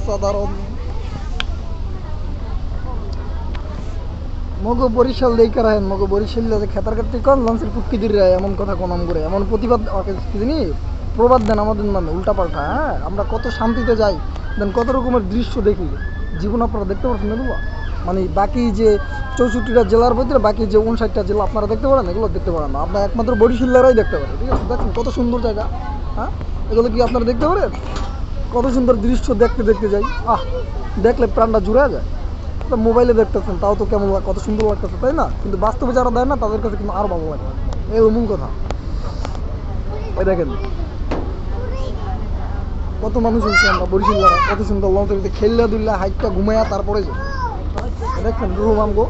অসাধারণ। মগো বরিশাল দেখে রাখেন, মগো বরিশাল খেতার কাটতে কন লঞ্চের পুটকি দিয়ে এমন কথা কনাম করে এমন প্রতিবাদ কি জানি প্রবাদ দেন আমাদের নামে উল্টাপাল্টা। হ্যাঁ, আমরা কত শান্তিতে যাই, দেন কত রকমের দৃশ্য দেখি জীবন আপনারা দেখতে পাচ্ছেন না। মানে বাকি যে 64টা জেলার ভিতরে বাকি যে 59টা জেলা আপনারা দেখতে পারেন, এগুলো দেখতে পারেন না। আপনার একমাত্র বরিশালেরাই দেখতে পারে। ঠিক আছে, দেখুন কত সুন্দর জায়গা। হ্যাঁ, এগুলো কি আপনারা দেখতে পারেন? কত সুন্দর দৃশ্য দেখতে দেখতে যাই, দেখলে প্রাণটা জুড়ে যায়। মোবাইলে দেখতেছেন তাও তো কেমন কত সুন্দর লাগতেছে, তাই না? কিন্তু বাস্তবে যারা দেয় না তাদের কাছে কিন্তু আরো ভালো লাগে। এই মূল কথা। এই দেখেন কত মানুষ হয়েছে আমরা বরিশালরা, কত সুন্দর লঞ্চের ভিতরে খেললা দুল্লা হাইটটা ঘুমায়া তারপরে যে দেখছেন রুম আমগো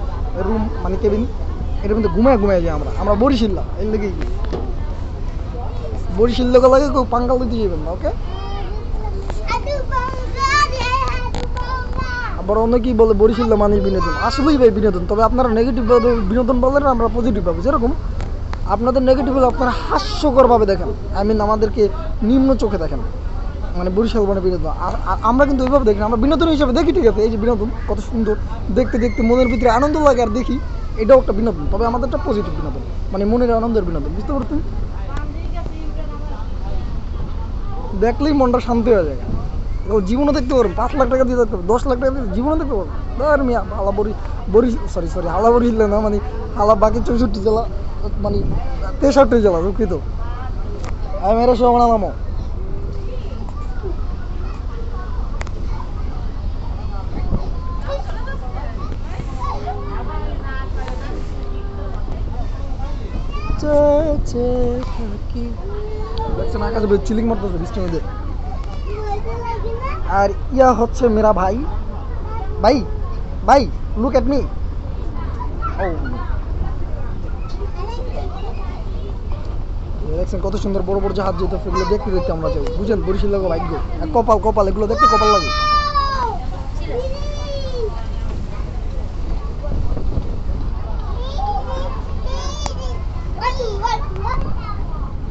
রুম মানে কেবিন, এটার মধ্যে ঘুমায় যাই আমরা বরিশাল্লা। এর লেগে বরিশাল লোক লাগে কেউ পাঙ্গাল দিতে যাবেন না। ওকে, আবার অনেকেই বলে বরিশাল্লা মানে বিনোদন। আসলেই ভাই বিনোদন, তবে আপনারা নেগেটিভ ভাবে বিনোদন বলেন, আমরা পজিটিভ ভাবে। যেরকম আপনাদের নেগেটিভ হলে আপনারা হাস্যকরভাবে দেখেন, আমাদেরকে নিম্ন চোখে দেখেন, মানে বরিশাল মানে বিনোদন। আর আমরা কিন্তু ওইভাবে দেখি না, আমরা বিনোদন হিসাবে দেখি। ঠিক আছে, এই যে বিনোদন কত সুন্দর দেখতে দেখতে মনের ভিতরে আনন্দ লাগে আর দেখি, এটাও একটা বিনোদন। তবে আমাদের একটা পজিটিভ বিনোদন, মানে মনের আনন্দের বিনোদন। বুঝতে পারছেন? দেখলেই মনটা শান্তি হয়ে যায়। জীবনও দেখতে পারবেন, 5 লাখ টাকা দিয়ে দেখতে পারবেন, 10 লাখ টাকা দিয়ে জীবনও দেখতে পারবেন। ধর মিয়া হালা সরি হালা বরিশাল না, মানে হালা বাকি 64 জেলা, মানে 63 জেলা, দুঃখিত। আমি এরা সব নামো দেখছেন আকাশে চিলিং মারতেছে বৃষ্টির মধ্যে। আর ইয়া হচ্ছে মেরা ভাই ভাই ভাই লুক এট মি। দেখছেন কত সুন্দর বড় বড় জাহাজ যেতে, এগুলো দেখতে দেখতে আমরা যাই। বুঝেন বরিশাল লাগে ভাগ্য, কপাল কপাল, এগুলো দেখতে কপাল লাগে।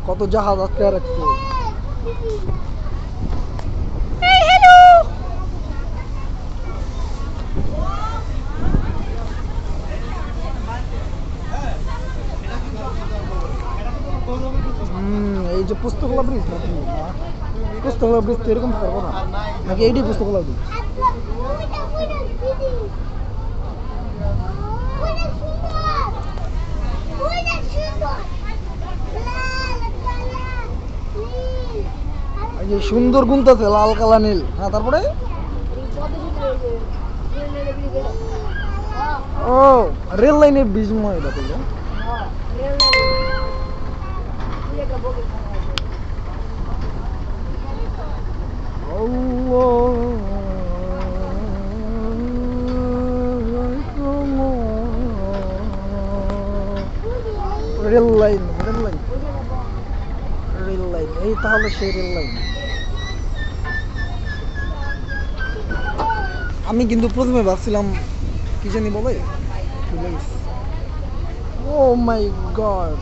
কত জাহাজ আজকে আর একটু এই যে পুস্তকলা ব্রিজ, পুস্তকলা ব্রিজ তো এরকম পারবো না নাকি? এইটাই পুস্তকলা ব্রিজ। এই যে সুন্দর গুনতেছে লাল কালা নীল। হ্যাঁ, তারপরে ও রেল লাইনের ব্রিজ মনে এটা থেকে। রেল লাইন এই তাহলে সেই রেল লাইন। আমি কিন্তু প্রথমে ভাবছিলাম কি জানি বলে, ও মাই গড।